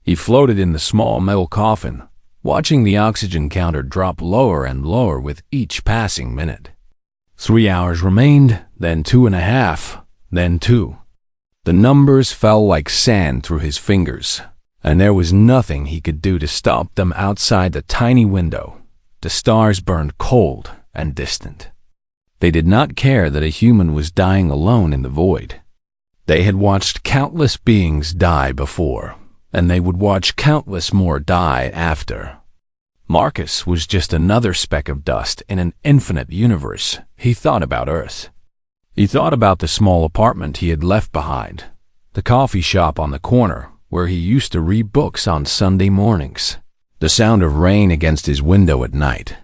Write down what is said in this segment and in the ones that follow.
He floated in the small metal coffin, watching the oxygen counter drop lower and lower with each passing minute. 3 hours remained, then 2.5, then 2. The numbers fell like sand through his fingers, and there was nothing he could do to stop them outside the tiny window. The stars burned cold and distant. They did not care that a human was dying alone in the void. They had watched countless beings die before, and they would watch countless more die after. Marcus was just another speck of dust in an infinite universe. He thought about Earth. He thought about the small apartment he had left behind, the coffee shop on the corner where he used to read books on Sunday mornings, the sound of rain against his window at night.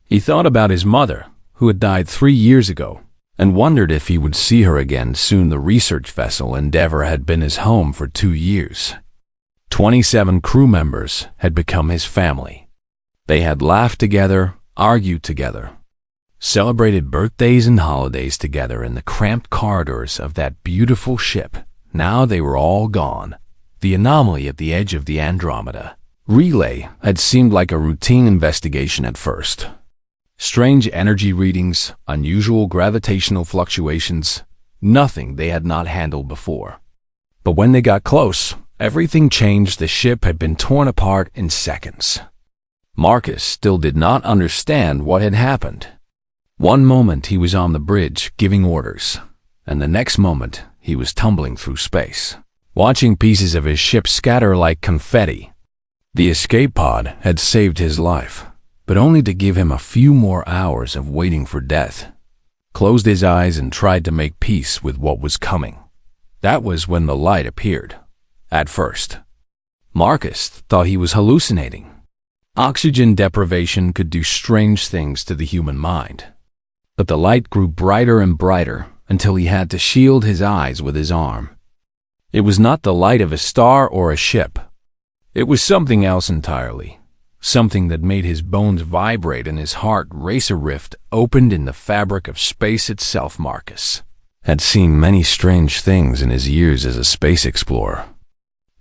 He thought about his mother, who had died 3 years ago, and wondered if he would see her again soon. The research vessel Endeavour had been his home for 2 years. 27 crew members had become his family. They had laughed together, argued together, celebrated birthdays and holidays together in the cramped corridors of that beautiful ship. Now they were all gone. The anomaly at the edge of the Andromeda relay had seemed like a routine investigation at first. Strange energy readings, unusual gravitational fluctuations, nothing they had not handled before. But when they got close, everything changed. The ship had been torn apart in seconds. Marcus still did not understand what had happened. One moment he was on the bridge giving orders, and the next moment he was tumbling through space, watching pieces of his ship scatter like confetti. The escape pod had saved his life, but only to give him a few more hours of waiting for death. Closed his eyes and tried to make peace with what was coming. That was when the light appeared. At first, Marcus thought he was hallucinating. Oxygen deprivation could do strange things to the human mind. But the light grew brighter and brighter until he had to shield his eyes with his arm. It was not the light of a star or a ship. It was something else entirely. Something that made his bones vibrate and his heart race. A rift opened in the fabric of space itself. Marcus had seen many strange things in his years as a space explorer.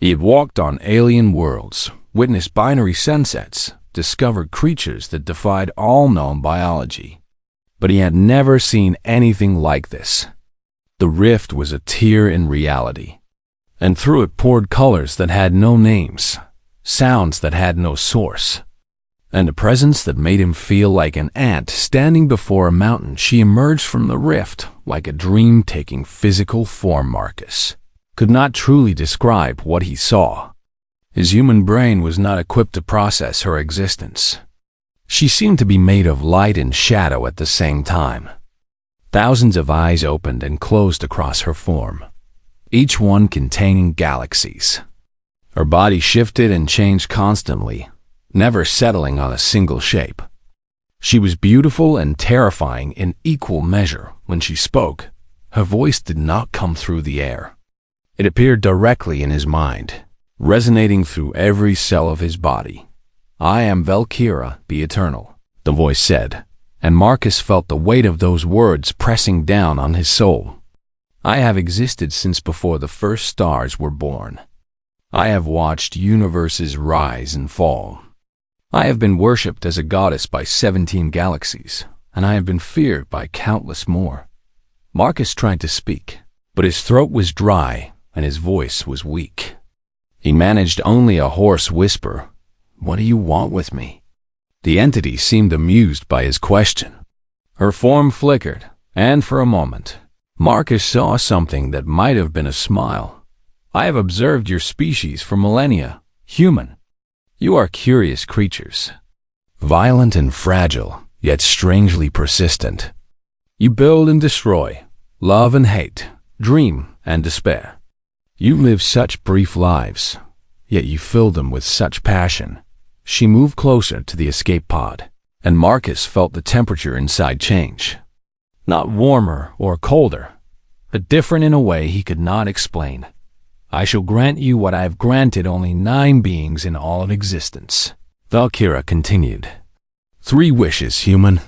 He had walked on alien worlds, witnessed binary sunsets, discovered creatures that defied all known biology. But he had never seen anything like this. The rift was a tear in reality, and through it poured colors that had no names, sounds that had no source, and a presence that made him feel like an ant standing before a mountain. She emerged from the rift like a dream taking physical form. Marcus could not truly describe what he saw. His human brain was not equipped to process her existence. She seemed to be made of light and shadow at the same time. Thousands of eyes opened and closed across her form, each one containing galaxies. Her body shifted and changed constantly, never settling on a single shape. She was beautiful and terrifying in equal measure. When she spoke, her voice did not come through the air. It appeared directly in his mind, resonating through every cell of his body. "I am Valkyra, the Eternal," the voice said, and Marcus felt the weight of those words pressing down on his soul. "I have existed since before the first stars were born. I have watched universes rise and fall. I have been worshipped as a goddess by 17 galaxies, and I have been feared by countless more." Marcus tried to speak, but his throat was dry and his voice was weak. He managed only a hoarse whisper. "What do you want with me?" The entity seemed amused by his question. Her form flickered, and for a moment, Marcus saw something that might have been a smile. "I have observed your species for millennia, human. You are curious creatures, violent and fragile, yet strangely persistent. You build and destroy, love and hate, dream and despair. You live such brief lives, yet you fill them with such passion." She moved closer to the escape pod, and Marcus felt the temperature inside change. Not warmer or colder, but different in a way he could not explain. "I shall grant you what I have granted only 9 beings in all of existence," Valkyra continued. 3 wishes, human.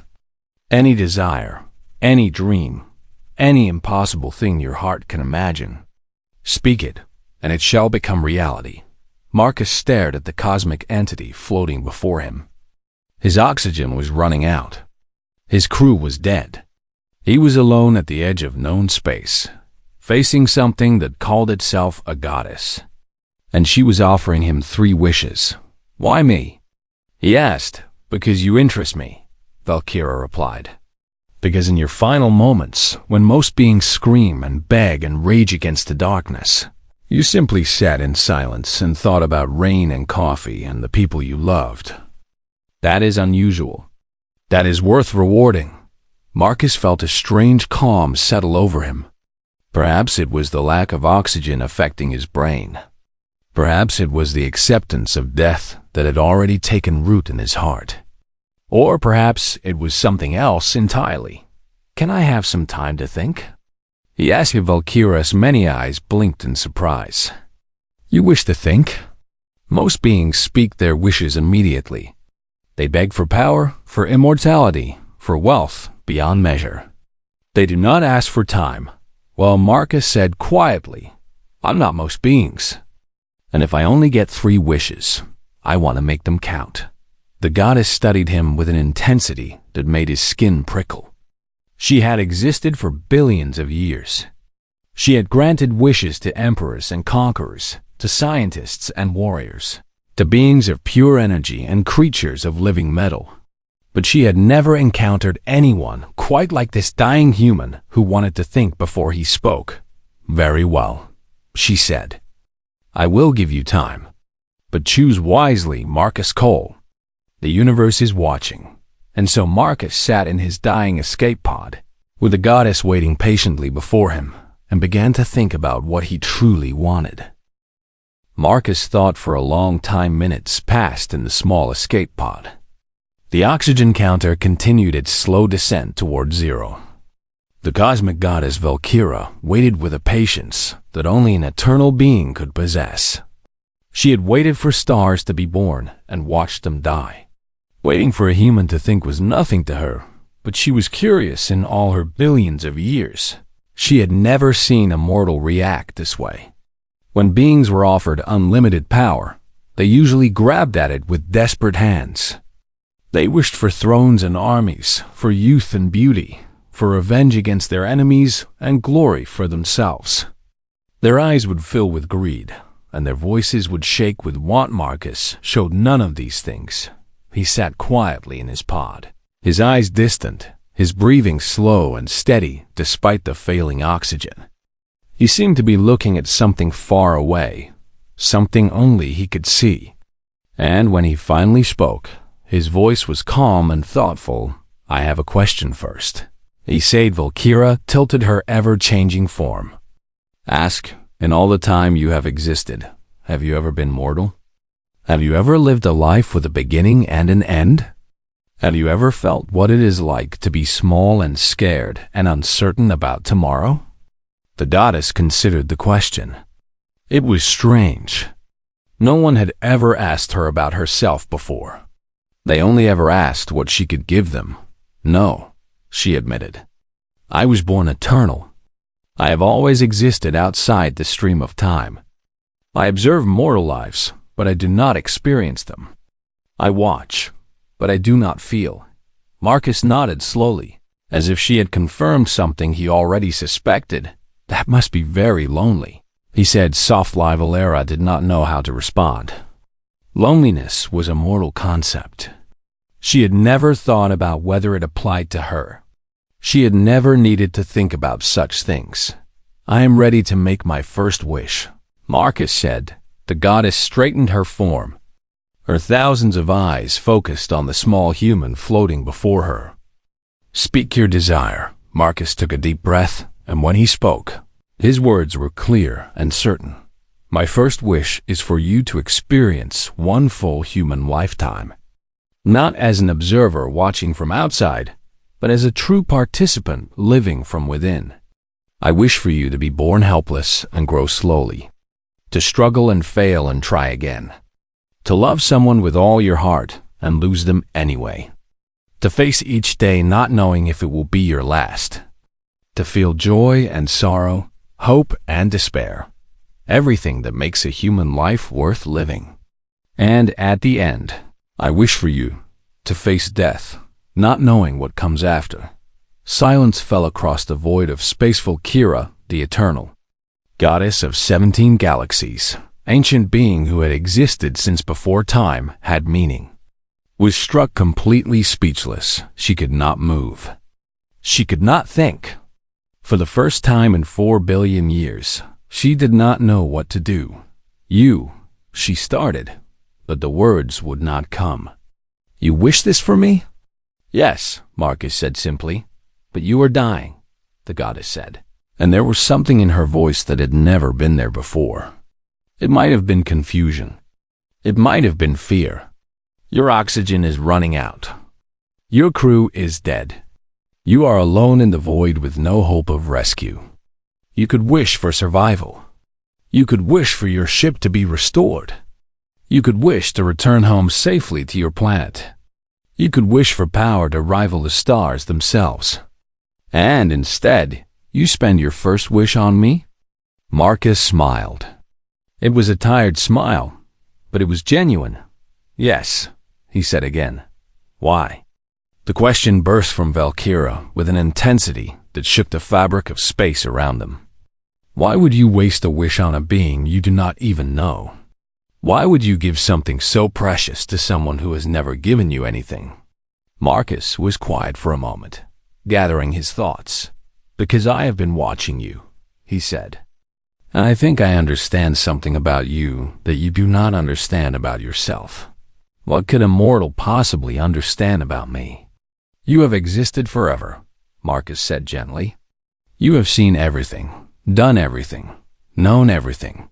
Any desire, any dream, any impossible thing your heart can imagine. Speak it, and it shall become reality. Marcus stared at the cosmic entity floating before him. His oxygen was running out. His crew was dead. He was alone at the edge of known space, facing something that called itself a goddess. And she was offering him 3 wishes. "Why me?" he asked. "Because you interest me," Valkyra replied. "Because in your final moments, when most beings scream and beg and rage against the darkness, you simply sat in silence and thought about rain and coffee and the people you loved. That is unusual. That is worth rewarding." Marcus felt a strange calm settle over him. Perhaps it was the lack of oxygen affecting his brain. Perhaps it was the acceptance of death that had already taken root in his heart. Or perhaps it was something else entirely. "Can I have some time to think?" he asked Valkyra's many eyes blinked in surprise. "You wish to think?" Most beings speak their wishes immediately. They beg for power, for immortality, for wealth beyond measure. They do not ask for time. Well, Marcus said quietly, "I'm not most beings. And if I only get 3 wishes, I want to make them count." The goddess studied him with an intensity that made his skin prickle. She had existed for billions of years. She had granted wishes to emperors and conquerors, to scientists and warriors, to beings of pure energy and creatures of living metal. But she had never encountered anyone quite like this dying human who wanted to think before he spoke. "Very well," she said. "I will give you time. But choose wisely, Marcus Cole. The universe is watching." And so Marcus sat in his dying escape pod, with the goddess waiting patiently before him, and began to think about what he truly wanted. Marcus thought for a long time. Minutes passed in the small escape pod. The oxygen counter continued its slow descent toward 0. The cosmic goddess Valkyra waited with a patience that only an eternal being could possess. She had waited for stars to be born and watched them die. Waiting for a human to think was nothing to her, but she was curious. In all her billions of years, she had never seen a mortal react this way. When beings were offered unlimited power, they usually grabbed at it with desperate hands. They wished for thrones and armies, for youth and beauty, for revenge against their enemies and glory for themselves. Their eyes would fill with greed, and their voices would shake with want. Marcus showed none of these things. He sat quietly in his pod, his eyes distant, his breathing slow and steady despite the failing oxygen. He seemed to be looking at something far away, something only he could see. And when he finally spoke, his voice was calm and thoughtful. "I have a question first," he said. Valkyra tilted her ever-changing form. "Ask, in all the time you have existed, have you ever been mortal? Have you ever lived a life with a beginning and an end? Have you ever felt what it is like to be small and scared and uncertain about tomorrow?" The goddess considered the question. It was strange. No one had ever asked her about herself before. They only ever asked what she could give them. "No," she admitted. "I was born eternal. I have always existed outside the stream of time. I observe mortal lives, but I do not experience them. I watch, but I do not feel." Marcus nodded slowly, as if she had confirmed something he already suspected. "That must be very lonely," he said softly. Valkyra did not know how to respond. Loneliness was a mortal concept. She had never thought about whether it applied to her. She had never needed to think about such things. "I am ready to make my first wish," Marcus said. The goddess straightened her form. Her thousands of eyes focused on the small human floating before her. "Speak your desire." Marcus took a deep breath, and when he spoke, his words were clear and certain. "My first wish is for you to experience one full human lifetime. Not as an observer watching from outside, but as a true participant living from within. I wish for you to be born helpless and grow slowly, to struggle and fail and try again, to love someone with all your heart and lose them anyway, to face each day not knowing if it will be your last, to feel joy and sorrow, hope and despair, everything that makes a human life worth living. And at the end, I wish for you to face death, not knowing what comes after." Silence fell across the void of spaceful Kira, the Eternal, goddess of 17 galaxies, ancient being who had existed since before time had meaning. Was struck completely speechless. She could not move. She could not think. For the first time in 4 billion years, she did not know what to do. She started, but the words would not come. "You wish this for me?" "Yes," Marcus said simply. "But you are dying," the goddess said. And there was something in her voice that had never been there before. It might have been confusion. It might have been fear. "Your oxygen is running out. Your crew is dead. You are alone in the void with no hope of rescue. You could wish for survival. You could wish for your ship to be restored. You could wish to return home safely to your planet. You could wish for power to rival the stars themselves. And instead, you spend your first wish on me?" Marcus smiled. It was a tired smile, but it was genuine. "Yes," he said again. "Why?" The question burst from Valkyra with an intensity that shook the fabric of space around them. "Why would you waste a wish on a being you do not even know? Why would you give something so precious to someone who has never given you anything?" Marcus was quiet for a moment, gathering his thoughts. "Because I have been watching you," he said. "I think I understand something about you that you do not understand about yourself. What could a mortal possibly understand about me?" "You have existed forever," Marcus said gently. "You have seen everything, done everything, known everything.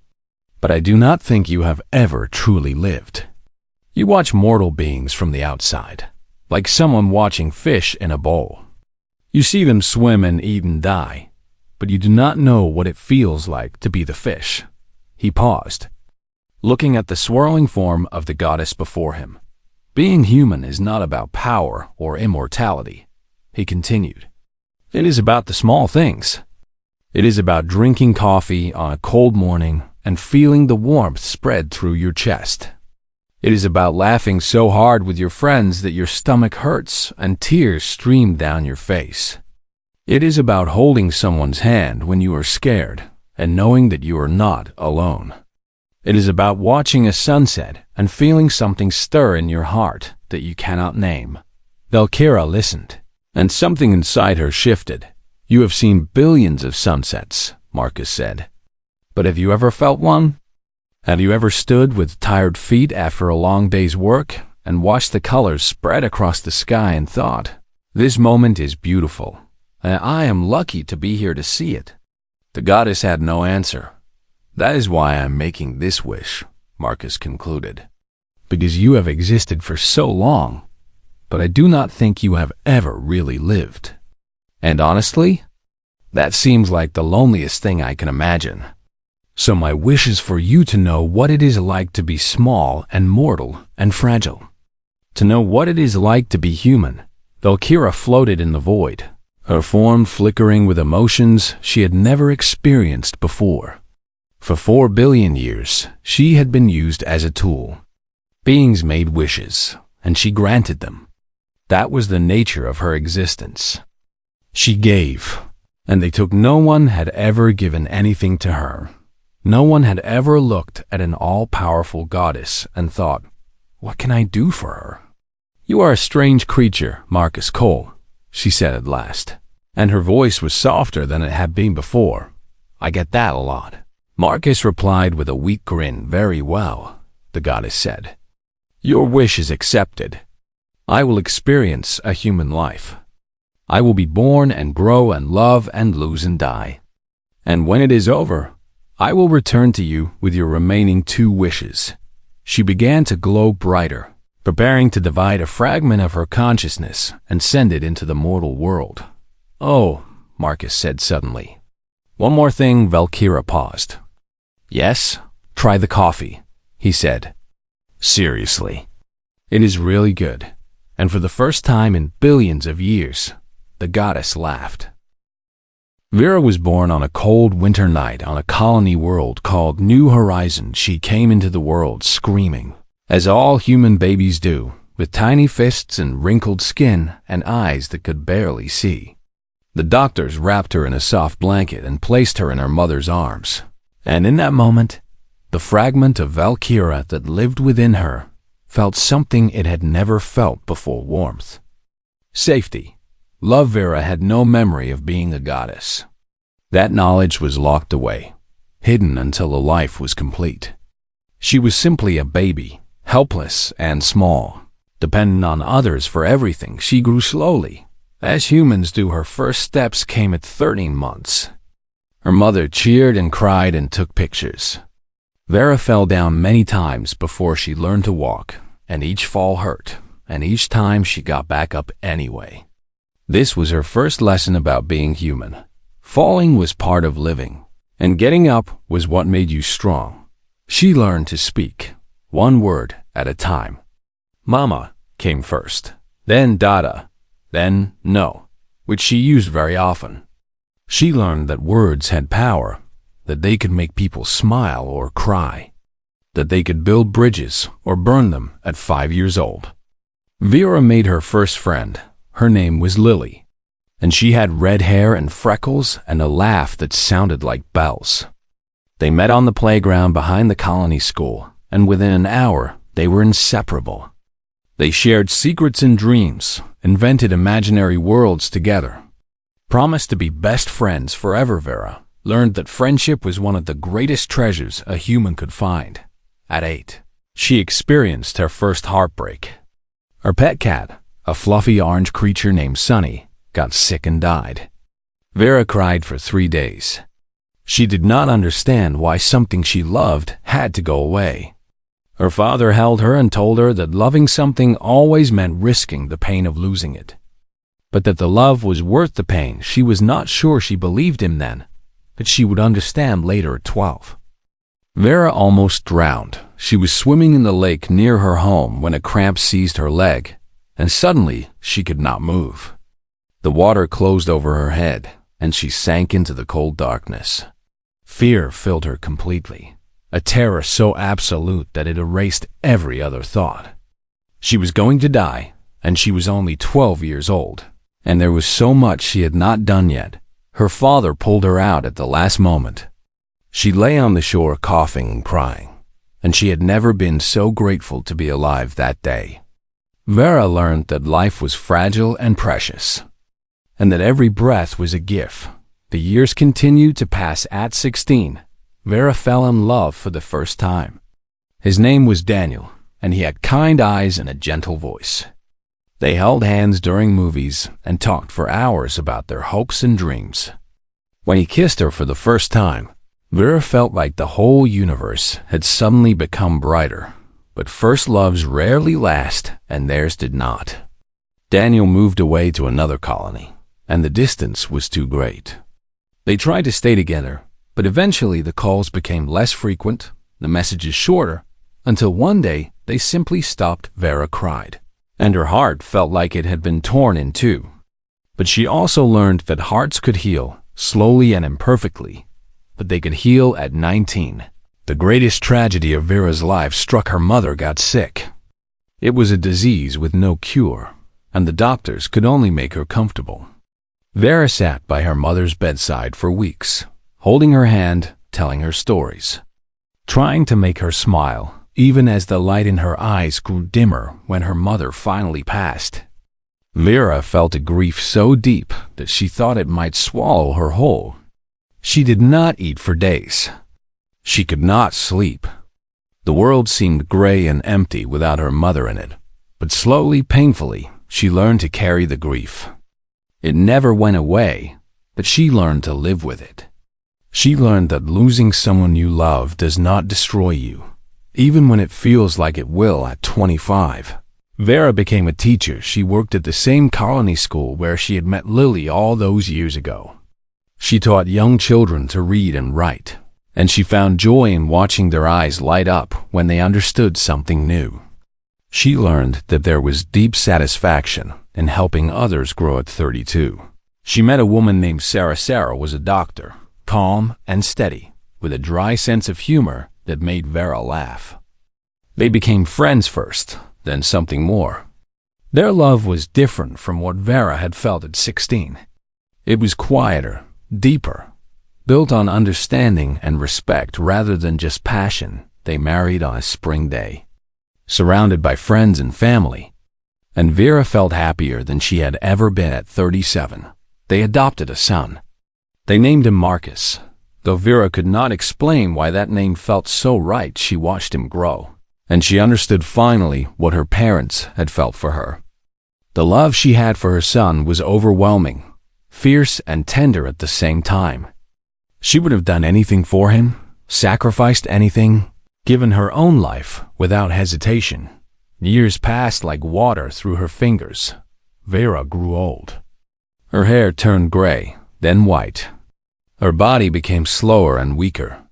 But I do not think you have ever truly lived. You watch mortal beings from the outside, like someone watching fish in a bowl. You see them swim and eat and die, but you do not know what it feels like to be the fish." He paused, looking at the swirling form of the goddess before him. "Being human is not about power or immortality," he continued. "It is about the small things. It is about drinking coffee on a cold morning and feeling the warmth spread through your chest. It is about laughing so hard with your friends that your stomach hurts and tears stream down your face. It is about holding someone's hand when you are scared and knowing that you are not alone. It is about watching a sunset and feeling something stir in your heart that you cannot name." Valkyra listened, and something inside her shifted. "You have seen billions of sunsets," Marcus said. "But have you ever felt one? Have you ever stood with tired feet after a long day's work and watched the colors spread across the sky and thought, 'This moment is beautiful, and I am lucky to be here to see it'?" The goddess had no answer. "That is why I am making this wish," Marcus concluded. "Because you have existed for so long, but I do not think you have ever really lived. And honestly, that seems like the loneliest thing I can imagine. So my wish is for you to know what it is like to be small and mortal and fragile. To know what it is like to be human." Valkyra floated in the void, her form flickering with emotions she had never experienced before. For 4 billion years, she had been used as a tool. Beings made wishes, and she granted them. That was the nature of her existence. She gave, and they took. No one had ever given anything to her. No one had ever looked at an all-powerful goddess and thought, "What can I do for her?" "You are a strange creature, Marcus Cole," she said at last, and her voice was softer than it had been before. "I get that a lot." Marcus replied with a weak grin. "Very well," the goddess said. "Your wish is accepted. I will experience a human life. I will be born and grow and love and lose and die. And when it is over, I will return to you with your remaining 2 wishes." She began to glow brighter, preparing to divide a fragment of her consciousness and send it into the mortal world. "Oh," Marcus said suddenly. "One more thing." Valkyra paused. "Yes, try the coffee," he said. "Seriously. It is really good." And for the first time in billions of years, the goddess laughed. Vera was born on a cold winter night on a colony world called New Horizon. She came into the world screaming, as all human babies do, with tiny fists and wrinkled skin and eyes that could barely see. The doctors wrapped her in a soft blanket and placed her in her mother's arms. And in that moment, the fragment of Valkyra that lived within her felt something it had never felt before: warmth. Safety. Love. Vera had no memory of being a goddess. That knowledge was locked away, hidden until the life was complete. She was simply a baby, helpless and small, dependent on others for everything. She grew slowly, as humans do. Her first steps came at 13 months. Her mother cheered and cried and took pictures. Vera fell down many times before she learned to walk, and each fall hurt, and each time she got back up anyway. This was her first lesson about being human. Falling was part of living, and getting up was what made you strong. She learned to speak, one word at a time. Mama came first, then Dada, then no, which she used very often. She learned that words had power, that they could make people smile or cry, that they could build bridges or burn them at 5 years old. Vera made her first friend. Her name was Lily, and she had red hair and freckles and a laugh that sounded like bells. They met on the playground behind the colony school, and within an hour, they were inseparable. They shared secrets and dreams, invented imaginary worlds together, promised to be best friends forever. Vera learned that friendship was one of the greatest treasures a human could find. At 8, she experienced her first heartbreak. Her pet cat, a fluffy orange creature named Sunny, got sick and died. Vera cried for 3 days. She did not understand why something she loved had to go away. Her father held her and told her that loving something always meant risking the pain of losing it, but that the love was worth the pain. She was not sure she believed him then, but she would understand later at 12. Vera almost drowned. She was swimming in the lake near her home when a cramp seized her leg, and suddenly she could not move. The water closed over her head, and she sank into the cold darkness. Fear filled her completely, a terror so absolute that it erased every other thought. She was going to die, and she was only 12 years old, and there was so much she had not done yet. Her father pulled her out at the last moment. She lay on the shore coughing and crying, and she had never been so grateful to be alive that day. Vera learned that life was fragile and precious, and that every breath was a gift. The years continued to pass. At 16, Vera fell in love for the first time. His name was Daniel, and he had kind eyes and a gentle voice. They held hands during movies and talked for hours about their hopes and dreams. When he kissed her for the first time, Vera felt like the whole universe had suddenly become brighter. But first loves rarely last, and theirs did not. Daniel moved away to another colony, and the distance was too great. They tried to stay together, but eventually the calls became less frequent, the messages shorter, until one day they simply stopped. Vera cried, and her heart felt like it had been torn in two. But she also learned that hearts could heal, slowly and imperfectly, but they could heal at 19. The greatest tragedy of Vera's life struck. Her mother got sick. It was a disease with no cure, and the doctors could only make her comfortable. Vera sat by her mother's bedside for weeks, holding her hand, telling her stories, trying to make her smile, even as the light in her eyes grew dimmer when her mother finally passed. Vera felt a grief so deep that she thought it might swallow her whole. She did not eat for days. She could not sleep. The world seemed gray and empty without her mother in it, but slowly, painfully, she learned to carry the grief. It never went away, but she learned to live with it. She learned that losing someone you love does not destroy you, even when it feels like it will at 25. Vera became a teacher. She worked at the same colony school where she had met Lily all those years ago. She taught young children to read and write, and she found joy in watching their eyes light up when they understood something new. She learned that there was deep satisfaction in helping others grow. At 32, She met a woman named Sarah. Sarah was a doctor, calm and steady, with a dry sense of humor that made Vera laugh. They became friends first, then something more. Their love was different from what Vera had felt at 16. It was quieter, deeper, built on understanding and respect rather than just passion. They married on a spring day, surrounded by friends and family, and Vera felt happier than she had ever been at 37. They adopted a son. They named him Marcus. Though Vera could not explain why that name felt so right, she watched him grow, and she understood finally what her parents had felt for her. The love she had for her son was overwhelming, fierce and tender at the same time. She would have done anything for him, sacrificed anything, given her own life without hesitation. Years passed like water through her fingers. Vera grew old. Her hair turned gray, then white. Her body became slower and weaker.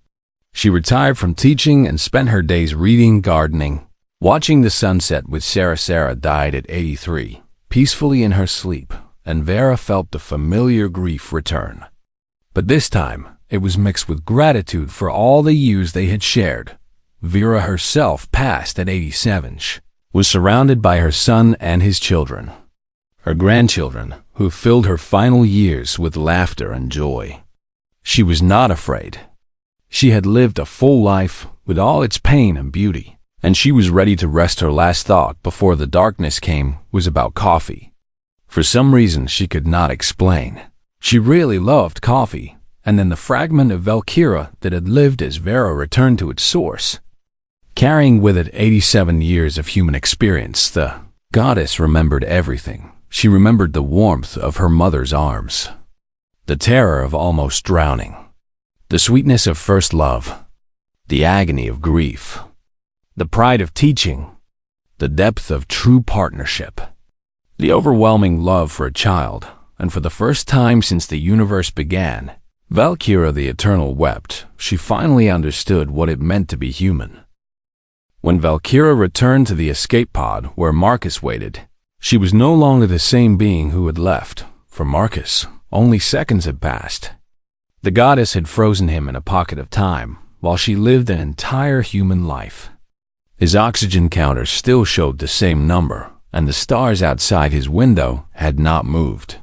She retired from teaching and spent her days reading, gardening, watching the sunset with Sarah. Sarah died at 83, peacefully in her sleep, and Vera felt the familiar grief return. But this time, it was mixed with gratitude for all the years they had shared. Vera herself passed at 87. She was surrounded by her son and his children, her grandchildren, who filled her final years with laughter and joy. She was not afraid. She had lived a full life with all its pain and beauty, and she was ready to rest. Her last thought before the darkness came was about coffee. For some reason she could not explain. She really loved coffee, and then the fragment of Valkyria that had lived as Vera returned to its source. Carrying with it 87 years of human experience, the goddess remembered everything. She remembered the warmth of her mother's arms, the terror of almost drowning, the sweetness of first love, the agony of grief, the pride of teaching, the depth of true partnership, the overwhelming love for a child, and for the first time since the universe began, Valkyria the Eternal wept. She finally understood what it meant to be human. When Valkyria returned to the escape pod where Marcus waited, she was no longer the same being who had left. For Marcus, only seconds had passed. The goddess had frozen him in a pocket of time, while she lived an entire human life. His oxygen counter still showed the same number, and the stars outside his window had not moved.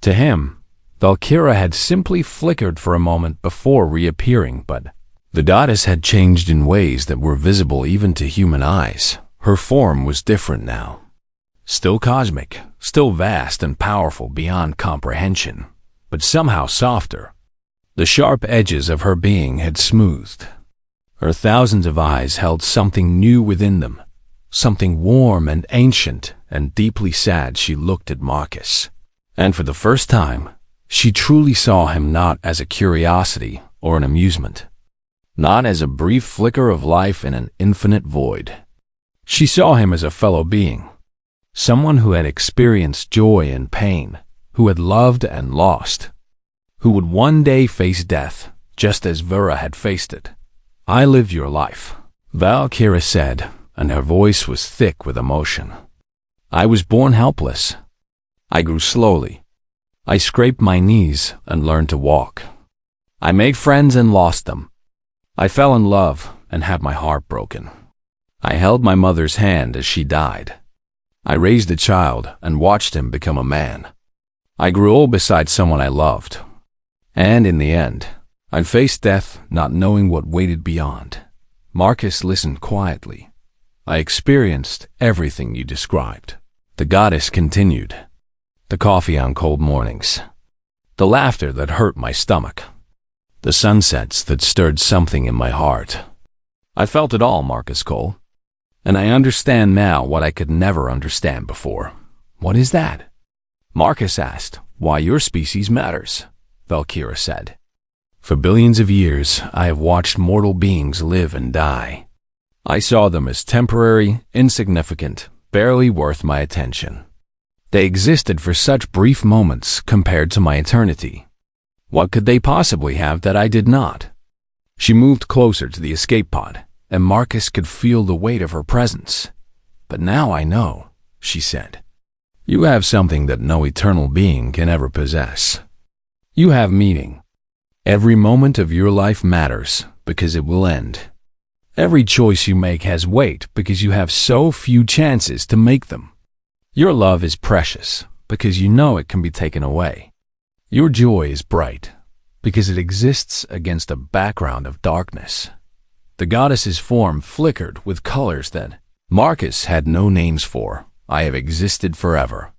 To him, Valkyria had simply flickered for a moment before reappearing, but the goddess had changed in ways that were visible even to human eyes. Her form was different now. Still cosmic, still vast and powerful beyond comprehension, but somehow softer. The sharp edges of her being had smoothed. Her thousands of eyes held something new within them, something warm and ancient and deeply sad. She looked at Marcus, and for the first time, she truly saw him not as a curiosity or an amusement, not as a brief flicker of life in an infinite void. She saw him as a fellow being, someone who had experienced joy and pain, who had loved and lost, who would one day face death, just as Vera had faced it. "I lived your life," Valkyria said, and her voice was thick with emotion. "I was born helpless. I grew slowly. I scraped my knees and learned to walk. I made friends and lost them. I fell in love and had my heart broken. I held my mother's hand as she died. I raised a child and watched him become a man. I grew old beside someone I loved. And in the end, I faced death not knowing what waited beyond." Marcus listened quietly. "I experienced everything you described," the goddess continued. "The coffee on cold mornings, the laughter that hurt my stomach, the sunsets that stirred something in my heart. I felt it all, Marcus Cole. And I understand now what I could never understand before." "What is that?" Marcus asked. "Why your species matters," Valkyria said. "For billions of years, I have watched mortal beings live and die. I saw them as temporary, insignificant, barely worth my attention. They existed for such brief moments compared to my eternity. What could they possibly have that I did not?" She moved closer to the escape pod, and Marcus could feel the weight of her presence. "But now I know," she said. You have something that no eternal being can ever possess. You have meaning. Every moment of your life matters because it will end. Every choice you make has weight because you have so few chances to make them. Your love is precious because you know it can be taken away. Your joy is bright because it exists against a background of darkness. The goddess's form flickered with colors that Marcus had no names for. I have existed forever.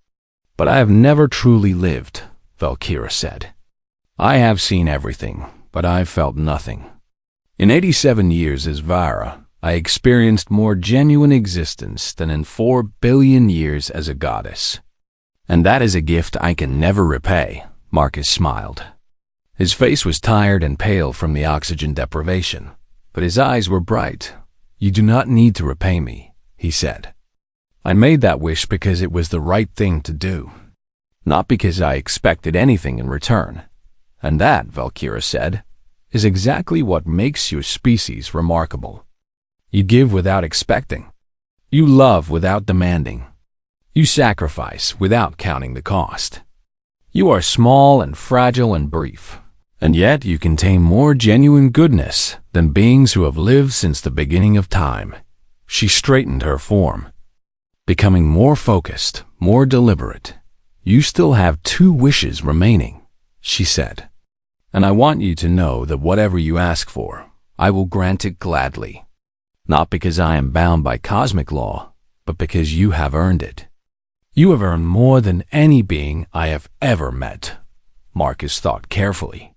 But I have never truly lived, Valkyra said. I have seen everything, but I have felt nothing. In 87 years as Vara, I experienced more genuine existence than in 4 billion years as a goddess. And that is a gift I can never repay, Marcus smiled. His face was tired and pale from the oxygen deprivation, but his eyes were bright. You do not need to repay me, he said. I made that wish because it was the right thing to do, not because I expected anything in return. And that, Valkyra said, is exactly what makes your species remarkable. You give without expecting. You love without demanding. You sacrifice without counting the cost. You are small and fragile and brief, and yet you contain more genuine goodness than beings who have lived since the beginning of time. She straightened her form, becoming more focused, more deliberate. You still have 2 wishes remaining, she said. And I want you to know that whatever you ask for, I will grant it gladly. Not because I am bound by cosmic law, but because you have earned it. You have earned more than any being I have ever met. Marcus thought carefully.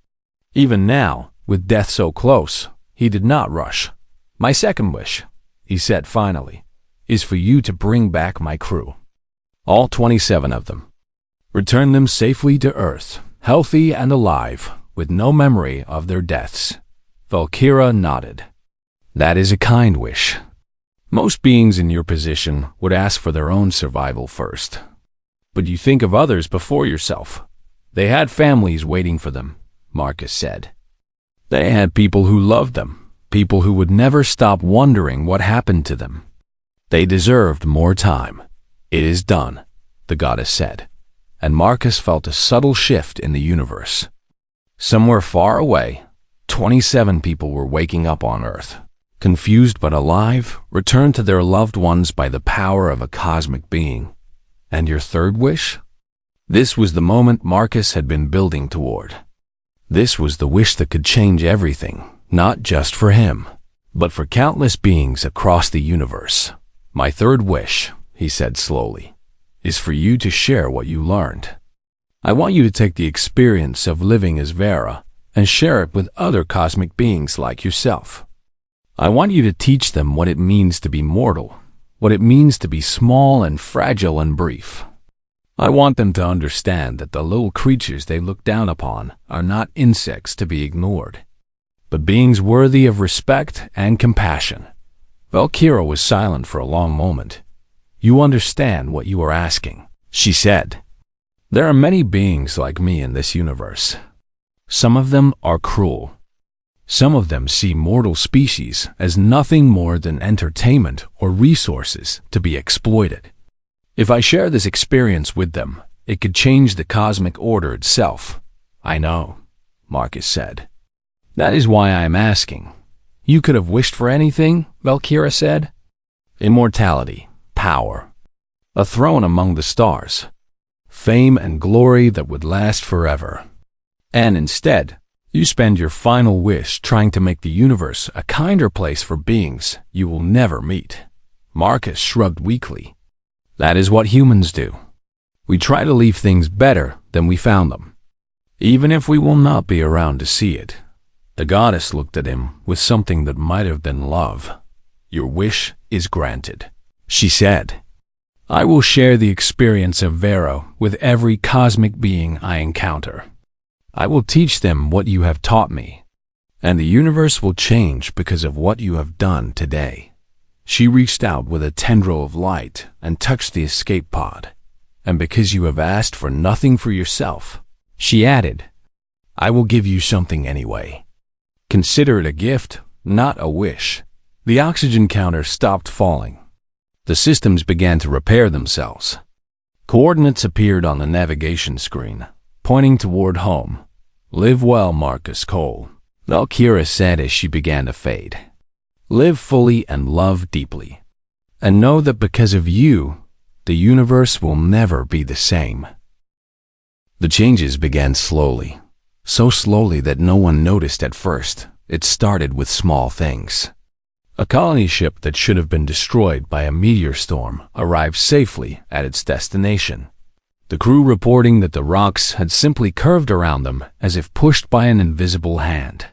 Even now, with death so close, he did not rush. My second wish, he said finally, is for you to bring back my crew. All 27 of them. Return them safely to Earth, healthy and alive, with no memory of their deaths. Valkyra nodded. That is a kind wish. Most beings in your position would ask for their own survival first. But you think of others before yourself. They had families waiting for them, Marcus said. They had people who loved them, people who would never stop wondering what happened to them. They deserved more time. It is done, the goddess said, and Marcus felt a subtle shift in the universe. Somewhere far away, 27 people were waking up on Earth, confused but alive, returned to their loved ones by the power of a cosmic being. And your third wish? This was the moment Marcus had been building toward. This was the wish that could change everything, not just for him, but for countless beings across the universe. My third wish, he said slowly, is for you to share what you learned. I want you to take the experience of living as Vera and share it with other cosmic beings like yourself. I want you to teach them what it means to be mortal, what it means to be small and fragile and brief. I want them to understand that the little creatures they look down upon are not insects to be ignored, but beings worthy of respect and compassion. Valkyra was silent for a long moment. You understand what you are asking, she said. There are many beings like me in this universe. Some of them are cruel. Some of them see mortal species as nothing more than entertainment or resources to be exploited. If I share this experience with them, it could change the cosmic order itself. I know, Marcus said. That is why I am asking. You could have wished for anything, Valkyra said. Immortality, power, a throne among the stars, fame and glory that would last forever. And instead, you spend your final wish trying to make the universe a kinder place for beings you will never meet. Marcus shrugged weakly. That is what humans do. We try to leave things better than we found them, even if we will not be around to see it. The goddess looked at him with something that might have been love. Your wish is granted, she said. I will share the experience of Vero with every cosmic being I encounter. I will teach them what you have taught me, and the universe will change because of what you have done today. She reached out with a tendril of light and touched the escape pod. And because you have asked for nothing for yourself, she added, I will give you something anyway. Consider it a gift, not a wish. The oxygen counter stopped falling. The systems began to repair themselves. Coordinates appeared on the navigation screen, pointing toward home. "Live well, Marcus Cole," Valkyra said as she began to fade. "Live fully and love deeply. And know that because of you, the universe will never be the same." The changes began slowly, so slowly that no one noticed at first. It started with small things. A colony ship that should have been destroyed by a meteor storm arrived safely at its destination. The crew reporting that the rocks had simply curved around them as if pushed by an invisible hand.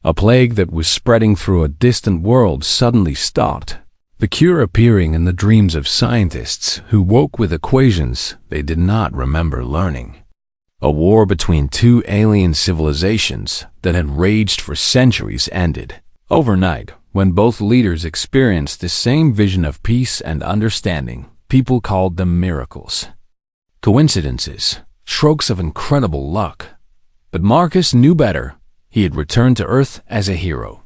A plague that was spreading through a distant world suddenly stopped, the cure appearing in the dreams of scientists who woke with equations they did not remember learning. A war between two alien civilizations that had raged for centuries ended overnight when both leaders experienced the same vision of peace and understanding. People called them miracles. Coincidences, strokes of incredible luck. But Marcus knew better. He had returned to Earth as a hero.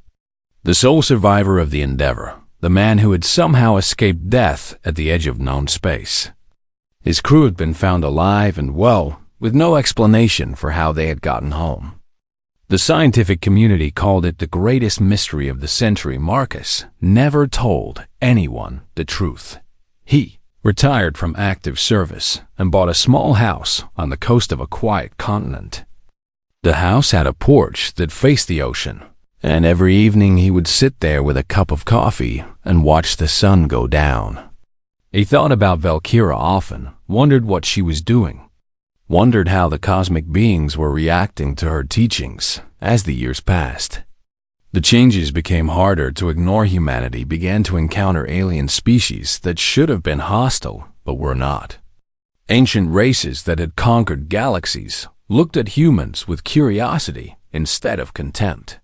The sole survivor of the Endeavor, the man who had somehow escaped death at the edge of known space. His crew had been found alive and well, with no explanation for how they had gotten home. The scientific community called it the greatest mystery of the century. Marcus never told anyone the truth. He retired from active service and bought a small house on the coast of a quiet continent. The house had a porch that faced the ocean, and every evening he would sit there with a cup of coffee and watch the sun go down. He thought about Valkyra often, wondered what she was doing, wondered how the cosmic beings were reacting to her teachings as the years passed. The changes became harder to ignore. Humanity began to encounter alien species that should have been hostile but were not. Ancient races that had conquered galaxies looked at humans with curiosity instead of contempt.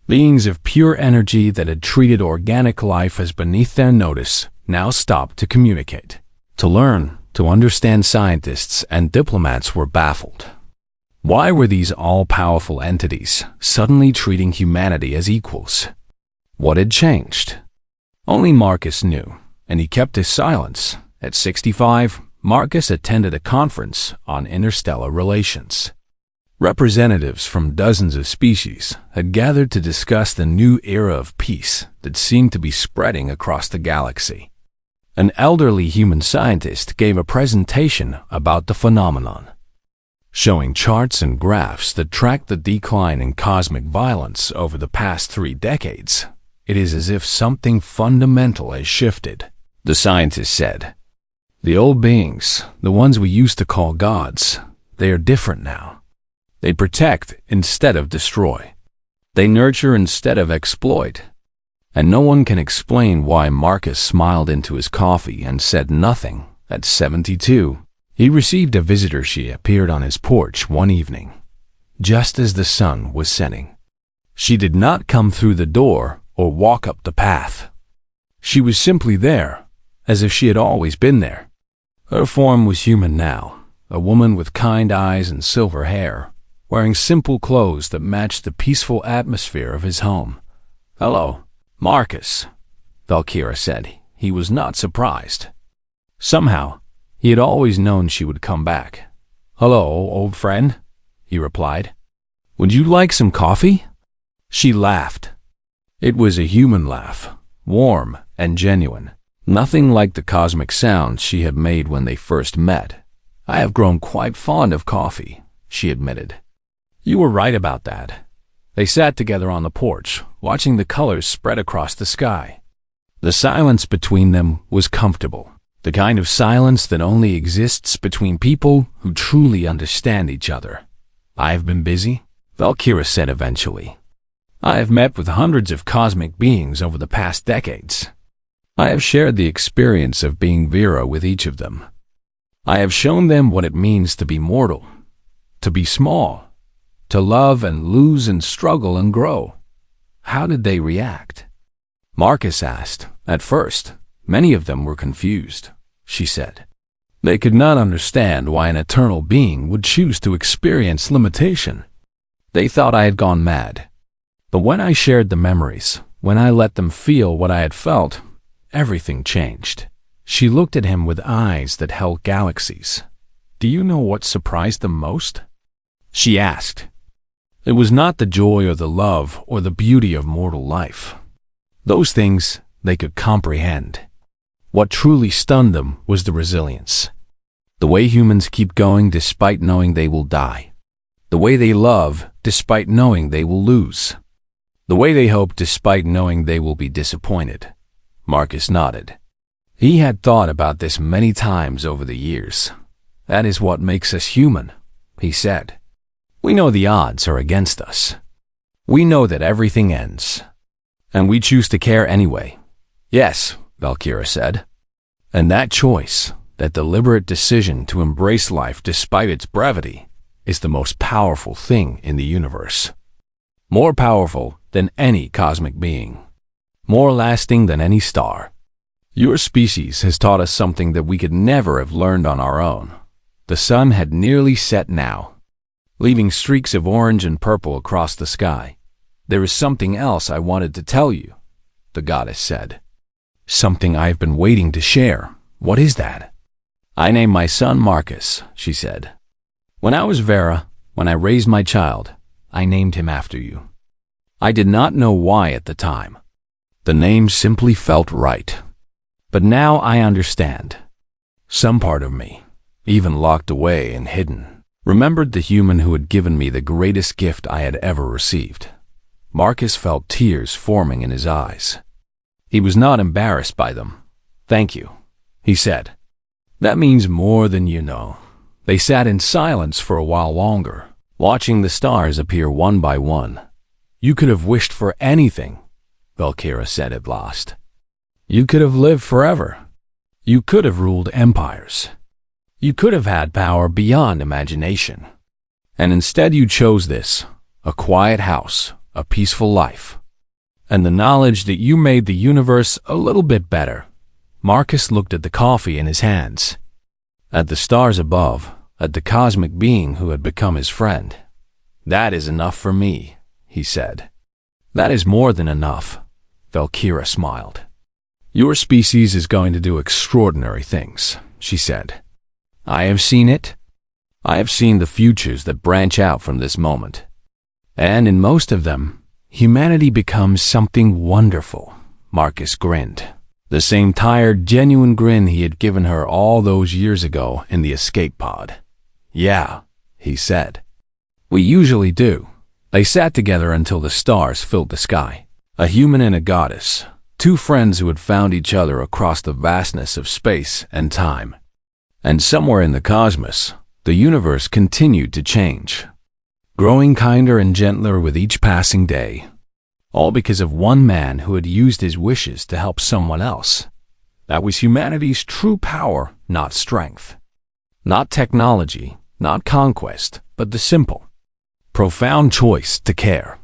Beings of pure energy that had treated organic life as beneath their notice now stopped to communicate, to learn, to understand. Scientists and diplomats were baffled. Why were these all-powerful entities suddenly treating humanity as equals? What had changed? Only Marcus knew, and he kept his silence. At 65, Marcus attended a conference on interstellar relations. Representatives from dozens of species had gathered to discuss the new era of peace that seemed to be spreading across the galaxy. An elderly human scientist gave a presentation about the phenomenon, showing charts and graphs that tracked the decline in cosmic violence over the past 3 decades. "It is as if something fundamental has shifted," the scientist said. "The old beings, the ones we used to call gods, they are different now. They protect instead of destroy. They nurture instead of exploit." And no one can explain why Marcus smiled into his coffee and said nothing. At 72, he received a visitor. She appeared on his porch one evening, just as the sun was setting. She did not come through the door or walk up the path. She was simply there, as if she had always been there. Her form was human now, a woman with kind eyes and silver hair, wearing simple clothes that matched the peaceful atmosphere of his home. "Hello, Marcus," Valkyra said. He was not surprised. Somehow, he had always known she would come back. "Hello, old friend," he replied. "Would you like some coffee?" She laughed. It was a human laugh, warm and genuine, nothing like the cosmic sounds she had made when they first met. "I have grown quite fond of coffee," she admitted. "You were right about that." They sat together on the porch, watching the colors spread across the sky. The silence between them was comfortable, the kind of silence that only exists between people who truly understand each other. "I have been busy," Valkyra said eventually. "I have met with hundreds of cosmic beings over the past decades. I have shared the experience of being Vera with each of them. I have shown them what it means to be mortal, to be small, to love and lose and struggle and grow." "How did they react?" Marcus asked. "At first, many of them were confused," she said. "They could not understand why an eternal being would choose to experience limitation. They thought I had gone mad. But when I shared the memories, when I let them feel what I had felt, everything changed. She looked at him with eyes that held galaxies. "Do you know what surprised them most?" she asked. It was not the joy or the love or the beauty of mortal life. Those things they could comprehend. What truly stunned them was the resilience. The way humans keep going despite knowing they will die. The way they love despite knowing they will lose. The way they hope despite knowing they will be disappointed. Marcus nodded. He had thought about this many times over the years. "That is what makes us human," he said. "We know the odds are against us. We know that everything ends. And we choose to care anyway." "Yes," Valkyra said. "And that choice, that deliberate decision to embrace life despite its brevity, is the most powerful thing in the universe. More powerful than any cosmic being. More lasting than any star. Your species has taught us something that we could never have learned on our own." The sun had nearly set now, leaving streaks of orange and purple across the sky. "There is something else I wanted to tell you," the goddess said. "Something I've been waiting to share. What is that?" "I named my son Marcus," she said. "When I was Vera, when I raised my child, I named him after you. I did not know why at the time. The name simply felt right. But now I understand. Some part of me, even locked away and hidden, remembered the human who had given me the greatest gift I had ever received." Marcus felt tears forming in his eyes. He was not embarrassed by them. "Thank you," he said. "That means more than you know." They sat in silence for a while longer, watching the stars appear one by one. "You could have wished for anything," Valkyra said at last. "You could have lived forever. You could have ruled empires. You could have had power beyond imagination. And instead you chose this, a quiet house, a peaceful life. And the knowledge that you made the universe a little bit better." Marcus looked at the coffee in his hands, at the stars above, at the cosmic being who had become his friend. "That is enough for me," he said. "That is more than enough," Valkyra smiled. "Your species is going to do extraordinary things," she said. "I have seen it. I have seen the futures that branch out from this moment. And in most of them, humanity becomes something wonderful." Marcus grinned. The same tired, genuine grin he had given her all those years ago in the escape pod. "Yeah," he said. "We usually do." They sat together until the stars filled the sky. A human and a goddess, two friends who had found each other across the vastness of space and time. And somewhere in the cosmos, the universe continued to change, growing kinder and gentler with each passing day. All because of one man who had used his wishes to help someone else. That was humanity's true power, not strength. Not technology, not conquest, but the simple, profound choice to care.